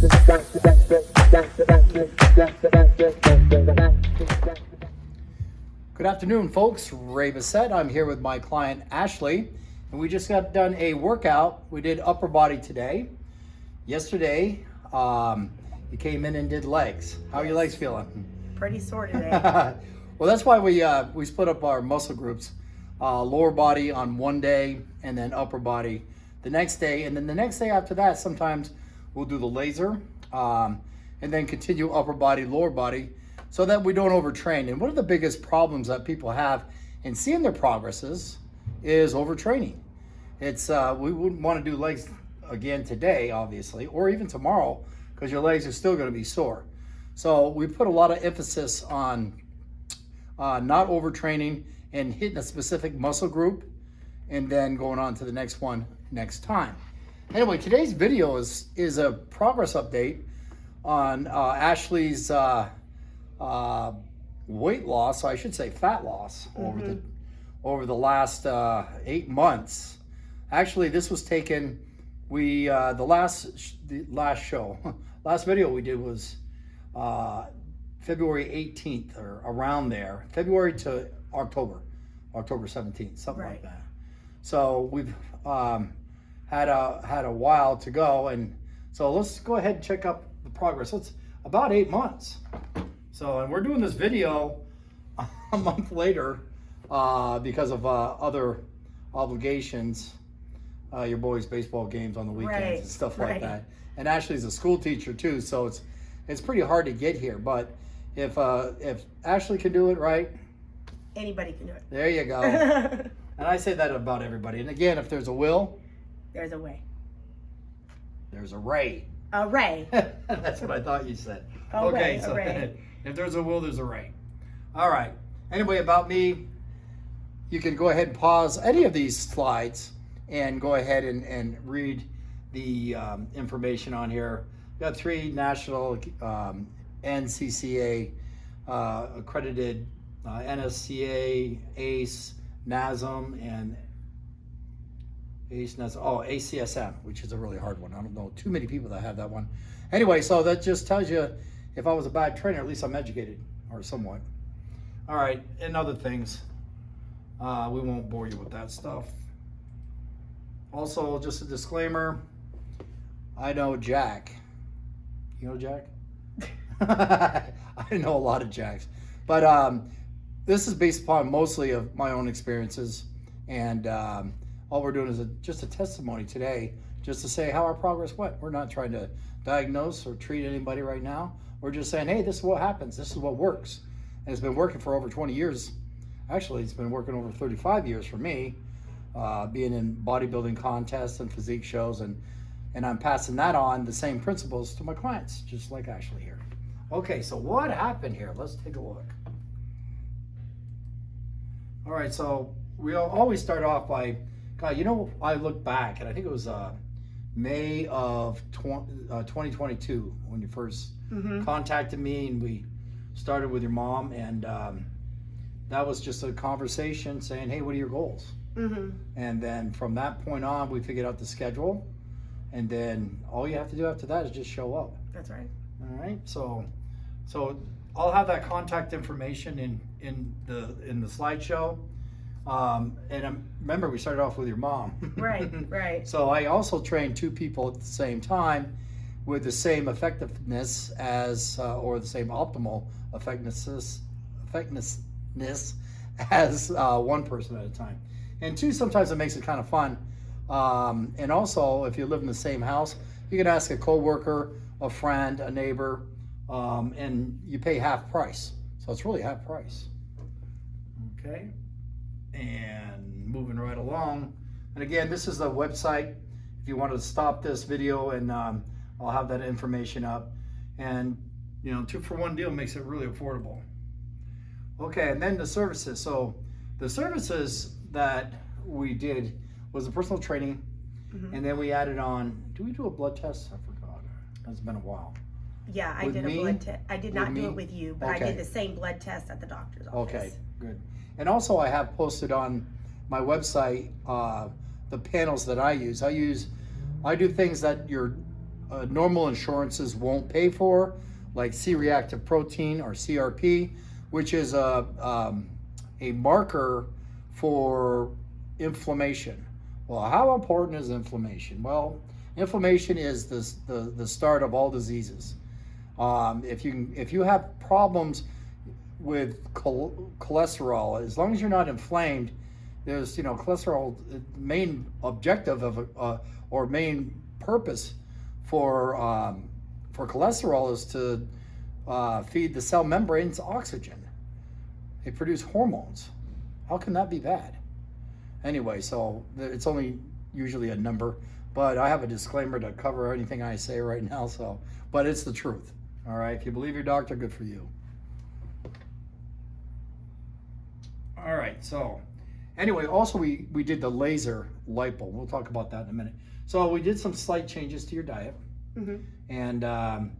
Good afternoon, folks. Ray Bissett. I'm here with my client Ashley, and we just got done a workout. We did upper body today. Yesterday, you came in and did legs. How are your legs feeling? Pretty sore today. Well, that's why we split up our muscle groups. Lower body on one day, and then upper body the next day, and then the next day after that, sometimes we'll do the laser, and then continue upper body, lower body, so that we don't overtrain. And one of the biggest problems that people have in seeing their progresses is overtraining. It's we wouldn't want to do legs again today, obviously, or even tomorrow, because your legs are still going to be sore. So we put a lot of emphasis on not overtraining and hitting a specific muscle group, and then going on to the next one next time. Anyway, today's video is a progress update on Ashley's weight loss, so I should say fat loss, over the last 8 months. Actually, this was taken. The last video we did was February 18th or around there, February to October 17th, something like that. So we've had a while to go, and so let's go ahead and check up the progress. It's about 8 months. So, and we're doing this video a month later because of other obligations, your boys' baseball games on the weekends and stuff like that. And Ashley's a school teacher too, so it's pretty hard to get here. But if Ashley can do it, right? Anybody can do it. There you go. And I say that about everybody. And again, if there's a will, there's a way. There's a Ray. A Ray. That's what I thought you said. A okay, Ray, so a Ray. If there's a will, there's a Ray. All right. Anyway, about me, you can go ahead and pause any of these slides and go ahead and read the information on here. We've got 3 national NCCA accredited NSCA, ACE, NASM, and ACSM, which is a really hard one. I don't know too many people that have that one. Anyway, so that just tells you if I was a bad trainer, at least I'm educated, or somewhat. All right, and other things. We won't bore you with that stuff. Also, just a disclaimer, I know Jack. You know Jack? I know a lot of Jacks. But this is based upon mostly of my own experiences, and all we're doing is just a testimony today, just to say how our progress went. We're not trying to diagnose or treat anybody right now. We're just saying, hey, this is what happens. This is what works. And it's been working for over 20 years. Actually, it's been working over 35 years for me, being in bodybuilding contests and physique shows, and I'm passing that on, the same principles, to my clients, just like Ashley here. Okay, so what happened here? Let's take a look. All right, so we always start off by, God, I look back, and I think it was May of 2022 when you first contacted me, and we started with your mom, and that was just a conversation saying, hey, what are your goals? And then from that point on, we figured out the schedule, and then all you have to do after that is just show up. That's right. All right, so I'll have that contact information in the slideshow. And remember, we started off with your mom. Right. So I also trained 2 people at the same time with the same effectiveness as, or the same optimal effectiveness as one person at a time. And 2, sometimes it makes it kind of fun. And also, if you live in the same house, you can ask a coworker, a friend, a neighbor, and you pay half price. So it's really half price. Okay. And moving right along. And again, this is the website. If you want to stop this video, and I'll have that information up. And 2-for-1 deal makes it really affordable. Okay, and then the services. So the services that we did was the personal training, and then we added on, do we do a blood test? I forgot. It's been a while. Yeah, I did a blood test. I did not do it with you, but I did the same blood test at the doctor's office. Okay, good. And also I have posted on my website the panels that I use. I do things that your normal insurances won't pay for, like C-reactive protein or CRP, which is a marker for inflammation. Well, how important is inflammation? Well, inflammation is the start of all diseases. If you have problems with cholesterol, as long as you're not inflamed, there's cholesterol. The main objective of or main purpose for cholesterol is to feed the cell membranes oxygen. They produce hormones. How can that be bad? Anyway, so it's only usually a number, but I have a disclaimer to cover anything I say right now. So, but it's the truth. All right. If you believe your doctor, good for you. All right. So, anyway, also we did the laser Lipo. We'll talk about that in a minute. So we did some slight changes to your diet, and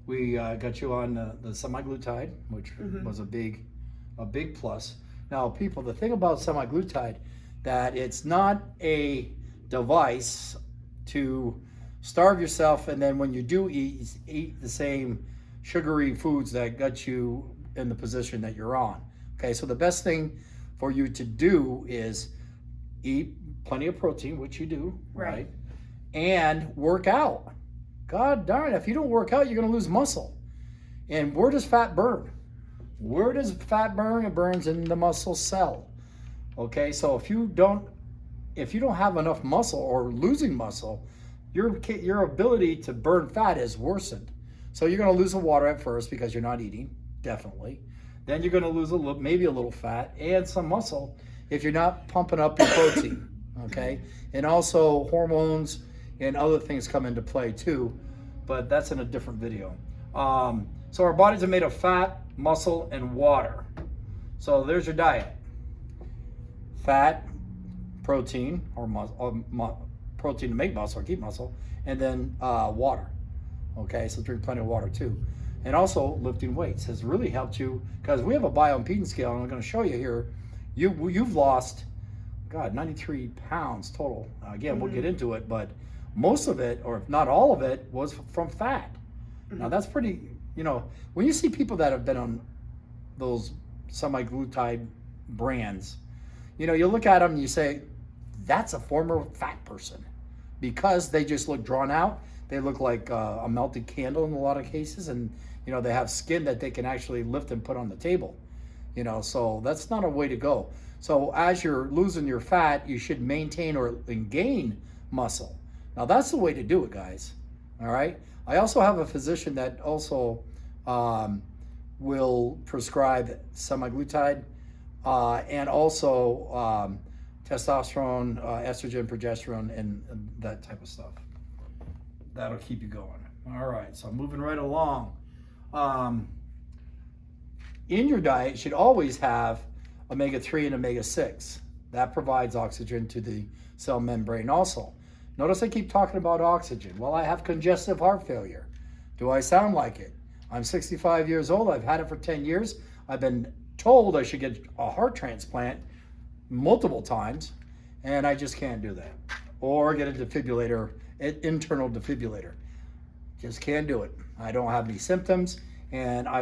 we got you on the semaglutide, which was a big plus. Now, people, the thing about semaglutide, that it's not a device to starve yourself, and then when you do eat the same sugary foods that got you in the position that you're on. Okay, so the best thing for you to do is eat plenty of protein, which you do, right? And work out. God darn, if you don't work out, you're going to lose muscle. And where does fat burn? Where does fat burn? It burns in the muscle cell. Okay, so if you don't have enough muscle or losing muscle, your ability to burn fat is worsened. So you're going to lose the water at first because you're not eating, definitely. Then you're going to lose maybe a little fat and some muscle if you're not pumping up your protein. Okay, and also hormones and other things come into play too, but that's in a different video. So our bodies are made of fat, muscle, and water. So there's your diet. Fat, protein, or protein to make muscle or keep muscle, and then water. Okay, so drink plenty of water too. And also lifting weights has really helped you, because we have a bioimpedance scale, and I'm going to show you here. You've lost, 93 pounds total. Again, we'll get into it, but most of it, or if not all of it, was from fat. Now that's pretty, when you see people that have been on those semaglutide brands, you look at them and you say, that's a former fat person, because they just look drawn out. They look like a melted candle in a lot of cases, and they have skin that they can actually lift and put on the table. So that's not a way to go. So as you're losing your fat, you should maintain or gain muscle. Now that's the way to do it, guys. All right. I also have a physician that also will prescribe semaglutide and also testosterone, estrogen, progesterone, and that type of stuff. That'll keep you going. All right. So moving right along. In your diet, you should always have omega-3 and omega-6. That provides oxygen to the cell membrane also. Notice I keep talking about oxygen. Well, I have congestive heart failure. Do I sound like it? I'm 65 years old. I've had it for 10 years. I've been told I should get a heart transplant multiple times, and I just can't do that. Or get a defibrillator, an internal defibrillator. Just can't do it. I don't have any symptoms, and I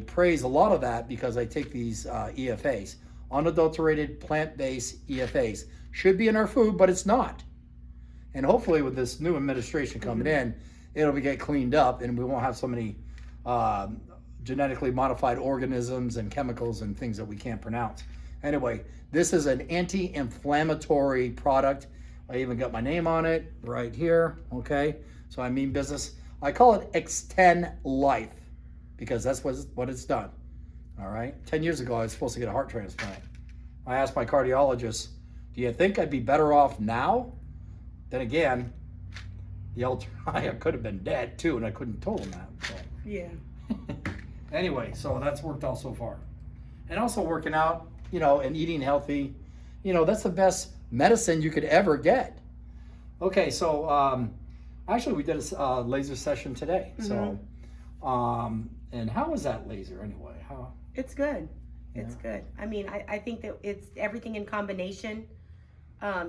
praise a lot of that because I take these EFAs, unadulterated plant-based EFAs. Should be in our food, but it's not. And hopefully with this new administration coming in, it'll get cleaned up, and we won't have so many genetically modified organisms and chemicals and things that we can't pronounce. Anyway, this is an anti-inflammatory product. I even got my name on it right here, okay? So I mean business. I call it Extend Life because that's what it's done, all right? 10 years ago, I was supposed to get a heart transplant. I asked my cardiologist, do you think I'd be better off now? Then again, I could have been dead too, and I couldn't have told him that. So. Yeah. Anyway, so that's worked out so far. And also working out, and eating healthy, that's the best medicine you could ever get. Okay, so actually we did a laser session today. So, and how was that laser anyway? It's good. It's good. I mean, I think that it's everything in combination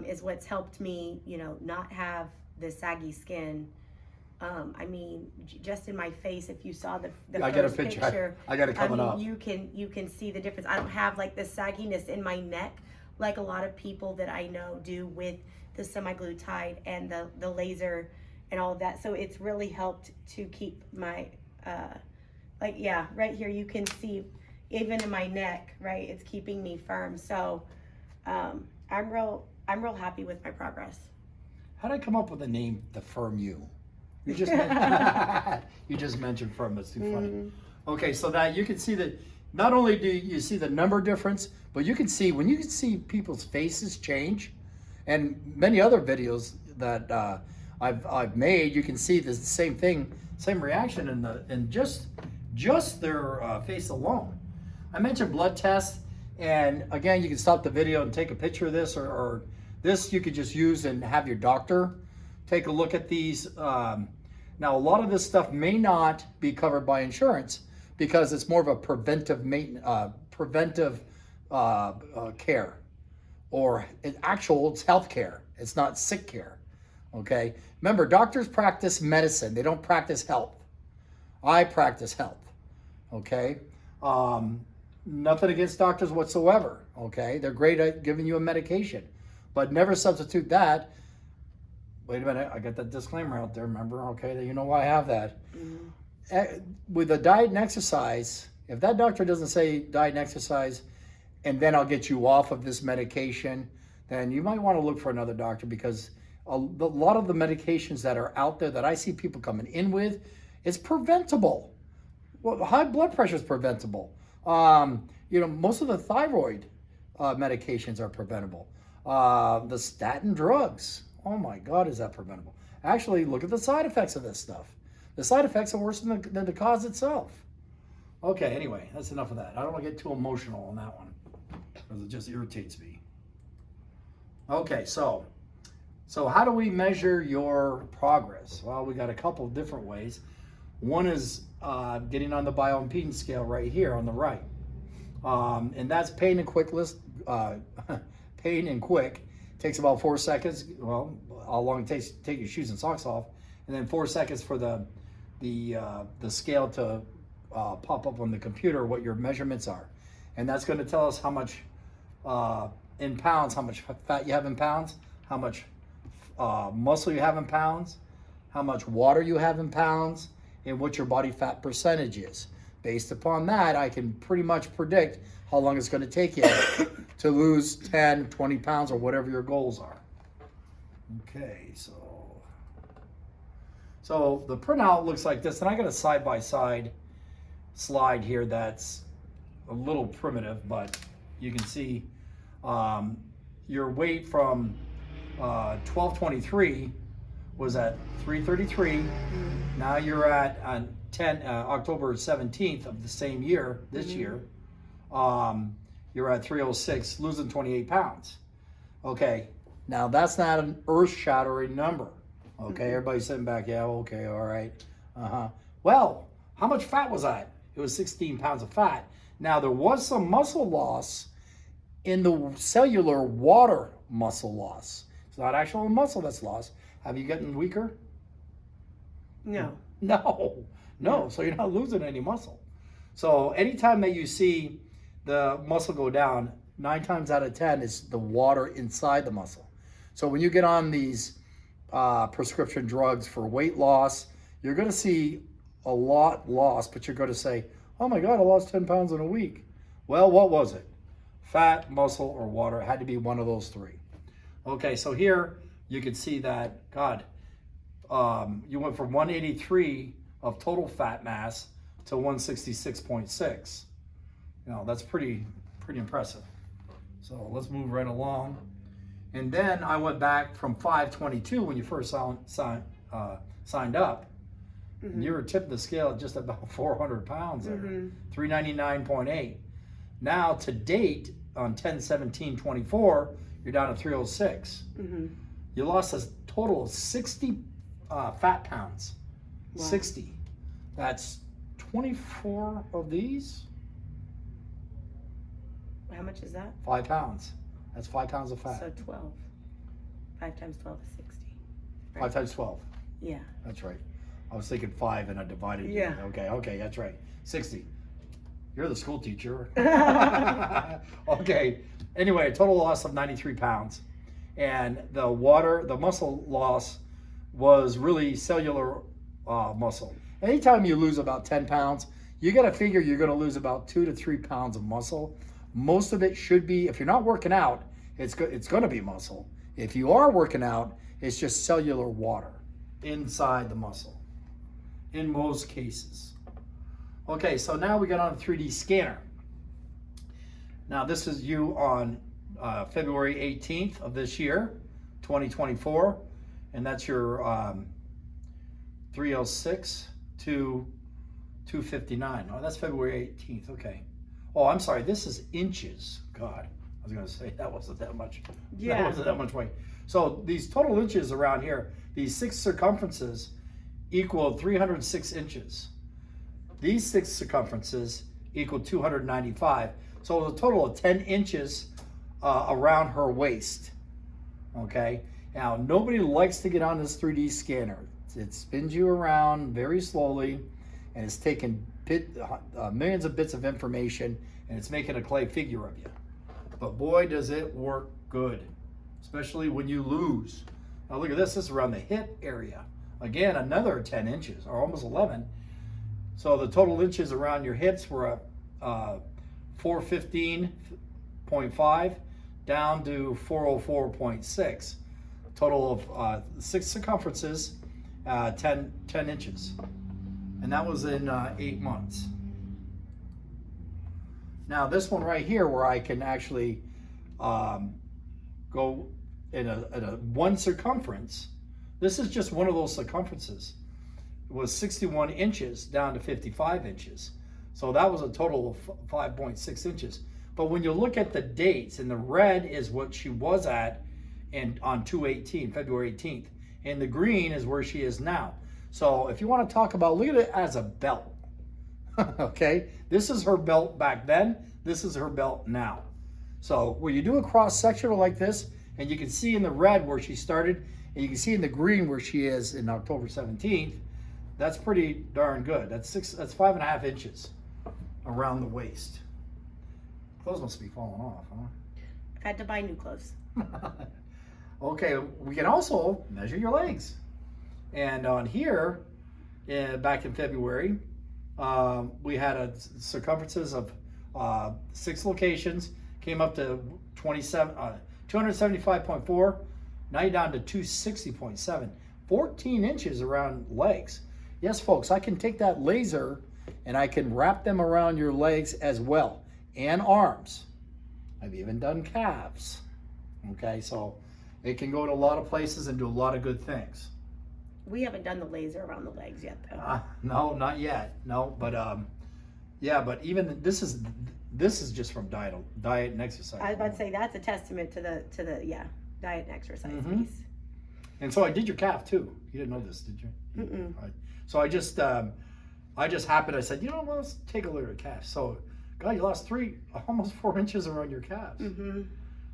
is what's helped me, not have the saggy skin. I mean, just in my face, if you saw the I first got a picture. I got it coming up. You can see the difference. I don't have like the sagginess in my neck like a lot of people that I know do with the semaglutide and the laser and all of that. So it's really helped to keep my right here you can see even in my neck, right? It's keeping me firm. So I'm real happy with my progress. How did I come up with the name, the Firm You? You just mentioned firm. That's too funny. Okay, so that you can see that not only do you see the number difference, but you can see when you can see people's faces change, and many other videos that I've made, you can see the same thing, same reaction in just their face alone. I mentioned blood tests, and again, you can stop the video and take a picture of this, or this you could just use and have your doctor take a look at these. Now, a lot of this stuff may not be covered by insurance because it's more of a preventive care, or it's health care. It's not sick care. Okay. Remember, doctors practice medicine. They don't practice health. I practice health. Okay. Nothing against doctors whatsoever. Okay. They're great at giving you a medication, but never substitute that. Wait a minute, I got that disclaimer out there, remember? Okay, you know why I have that. With the diet and exercise, if that doctor doesn't say diet and exercise, and then I'll get you off of this medication, then you might want to look for another doctor, because a lot of the medications that are out there that I see people coming in with, it's preventable. Well, high blood pressure is preventable. Most of the thyroid medications are preventable. The statin drugs, oh my God, is that preventable? Actually, look at the side effects of this stuff. The side effects are worse than the cause itself. Okay, anyway, that's enough of that. I don't want to get too emotional on that one, because it just irritates me. Okay, so how do we measure your progress? Well, we got a couple of different ways. One is getting on the bioimpedance scale right here on the right. And that's pain and quick pain and quick. Takes about 4 seconds. Well, how long it takes to take your shoes and socks off, and then 4 seconds for the scale to pop up on the computer what your measurements are, and that's going to tell us how much in pounds, how much fat you have in pounds, how much muscle you have in pounds, how much water you have in pounds, and what your body fat percentage is. Based upon that, I can pretty much predict how long it's going to take you to lose 10, 20 pounds or whatever your goals are. Okay, so the printout looks like this, and I got a side-by-side slide here that's a little primitive, but you can see your weight from 1223 was at 333. Now you're at on October 17th of the same year, this year. You're at 306, losing 28 pounds. Okay, now that's not an earth-shattering number. Okay, everybody's sitting back, yeah, okay, all right. Well, how much fat was that? It was 16 pounds of fat. Now, there was some muscle loss in the cellular water muscle loss. It's not actual muscle that's lost. Have you gotten weaker? No. No, so you're not losing any muscle. So anytime that you see the muscle go down, 9 times out of 10 is the water inside the muscle. So when you get on these prescription drugs for weight loss, you're going to see a lot lost, but you're going to say, oh my God, I lost 10 pounds in a week. Well, what was it? Fat, muscle, or water? It had to be one of those three. Okay, so here you can see that, God, you went from 183 of total fat mass to 166.6. You know, that's pretty impressive. So let's move right along. And then I went back from 522 when you first signed up. And you were tipping the scale at just about 400 pounds there, 399.8. Now to date, on 10/17/24, you're down to 306. You lost a total of 60 fat pounds. Wow. 60. That's 24 of these. How much is that? 5 pounds. That's 5 pounds of fat. So 12. 5 times 12 is 60. Right. 5 times 12. Yeah. That's right. I was thinking 5 and I divided it. Yeah. Okay, that's right. 60. You're the school teacher. Okay. Anyway, a total loss of 93 pounds. And the muscle loss was really cellular muscle. Anytime you lose about 10 pounds, you got to figure you're going to lose about 2 to 3 pounds of muscle. Most of it should be, if you're not working out, it's going to be muscle. If you are working out, it's just cellular water inside the muscle in most cases. Okay, so now we got on a 3D scanner. Now this is you on February 18th of this year, 2024, and that's your 306 to 259. Oh, that's February 18th. Okay. Oh, I'm sorry. This is inches. God, I was going to say that wasn't that much. Yeah. That wasn't that much weight. So these total inches around here, these 6 circumferences equal 306 inches. These 6 circumferences equal 295. So it was a total of 10 inches around her waist. Okay. Now, nobody likes to get on this 3D scanner. It spins you around very slowly, and it's taking millions of bits of information, and it's making a clay figure of you. But boy, does it work good, especially when you lose. Now look at this. This is around the hip area. Again, another 10 inches, or almost 11. So the total inches around your hips were 415.5 down to 404.6. Total of 6 circumferences, 10 inches. And that was in 8 months. Now this one right here, where I can actually go in a one circumference, this is just one of those circumferences. It was 61 inches down to 55 inches. So that was a total of 5.6 inches. But when you look at the dates, and the red is what she was at on 2/18, February 18th. And the green is where she is now. So if you want to talk about, look at it as a belt. Okay, this is her belt back then. This is her belt now. So when you do a cross sectional like this, and you can see in the red where she started, and you can see in the green where she is in October 17th, that's pretty darn good. That's 5.5 inches around the waist. Clothes must be falling off, huh? I've had to buy new clothes. Okay, we can also measure your legs. And on here, back in February, we had circumferences of 6 locations, came up to 275.4, now you're down to 260.7, 14 inches around legs. Yes, folks, I can take that laser and I can wrap them around your legs as well, and arms. I've even done calves. Okay, so it can go to a lot of places and do a lot of good things. We haven't done the laser around the legs yet, though. No, not yet. No, but yeah, but even this is just from diet and exercise. I was about to say that's a testament to the diet and exercise piece. And so I did your calf too. You didn't know this, did you? Mm-mm. Right. So I just happened. I said, well, let's take a look at calf. So, God, you lost almost 4 inches around your calves. Mm-hmm.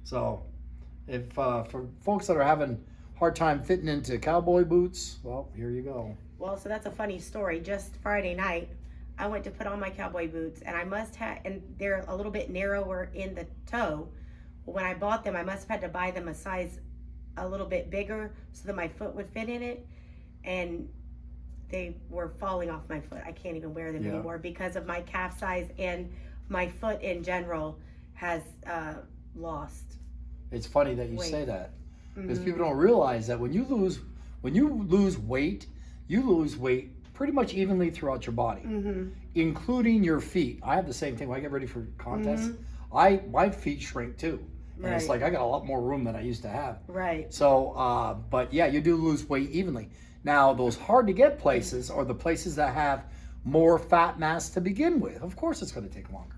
So, if for folks that are having hard time fitting into cowboy boots, well, here you go. Well, so that's a funny story. Just Friday night, I went to put on my cowboy boots, and and they're a little bit narrower in the toe. When I bought them, I must have had to buy them a size a little bit bigger so that my foot would fit in it, and they were falling off my foot. I can't even wear them anymore because of my calf size, and my foot in general has lost. It's funny that you weight. say that, because people don't realize that when you lose weight, you lose weight pretty much evenly throughout your body, including your feet. I have the same thing when I get ready for contests. My feet shrink too. And it's like I got a lot more room than I used to have. Right. So, but yeah, you do lose weight evenly. Now, those hard to get places are the places that have more fat mass to begin with. Of course, it's going to take longer.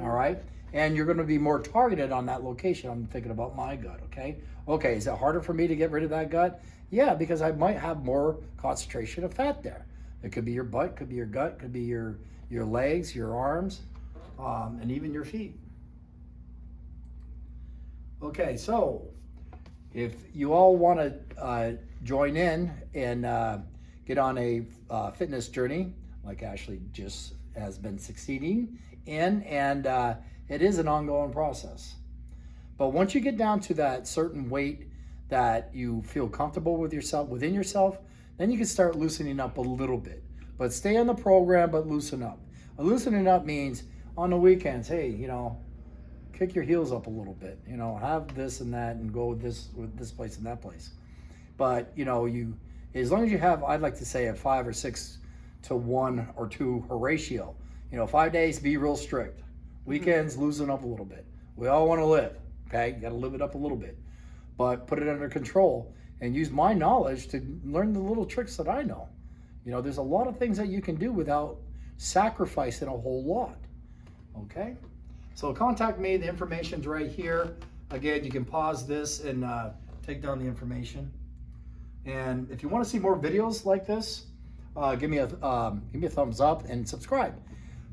All right. And you're going to be more targeted on that location. I'm thinking about my gut. Okay. Okay. Is it harder for me to get rid of that gut? Yeah, because I might have more concentration of fat there. It could be your butt, could be your gut, could be your legs, your arms, and even your feet. Okay, so If you all want to join in and get on a fitness journey, like Ashley just has been succeeding in, and it is an ongoing process. But once you get down to that certain weight that you feel comfortable with yourself, within yourself, then you can start loosening up a little bit. But stay on the program, but loosen up. Loosening up means on the weekends, hey, you know, kick your heels up a little bit, you know, have this and that and go with this place and that place. But, you know, as long as you have, I'd like to say a 5 or 6 to 1 or 2 ratio. You know, 5 days, be real strict. Weekends, loosen up a little bit. We all want to live, okay? You got to live it up a little bit. But put it under control and use my knowledge to learn the little tricks that I know. You know, there's a lot of things that you can do without sacrificing a whole lot, okay? So contact me, the information's right here. Again, you can pause this and take down the information. And if you want to see more videos like this, give me a thumbs up and subscribe.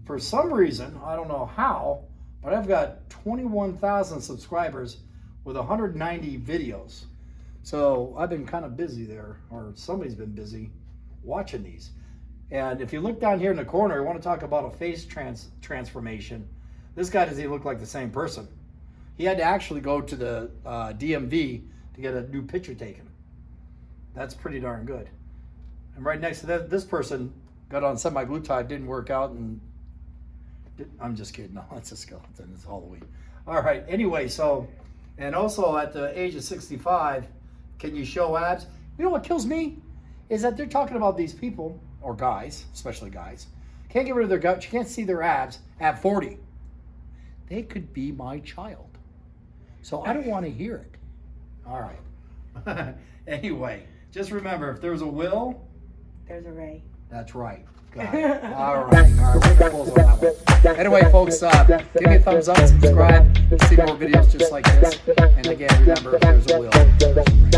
For some reason, I don't know how, but I've got 21,000 subscribers with 190 videos. So I've been kind of busy there, or somebody's been busy watching these. And if you look down here in the corner, I want to talk about a face transformation. This guy doesn't even look like the same person. He had to actually go to the DMV to get a new picture taken. That's pretty darn good. And right next to that, this person got on semaglutide, didn't work out, and I'm just kidding. No, it's a skeleton. It's Halloween. All right. Anyway, so, and also at the age of 65, can you show abs? You know what kills me is that they're talking about these people, or guys, especially guys, can't get rid of their gut. You can't see their abs at 40. They could be my child. So I don't want to hear it. All right. Anyway, just remember, if there's a will, there's a Ray. That's right. Got it. All right. We're going to close on that one. Anyway, folks, give me a thumbs up, subscribe, see more videos just like this. And again, remember, if there's a will.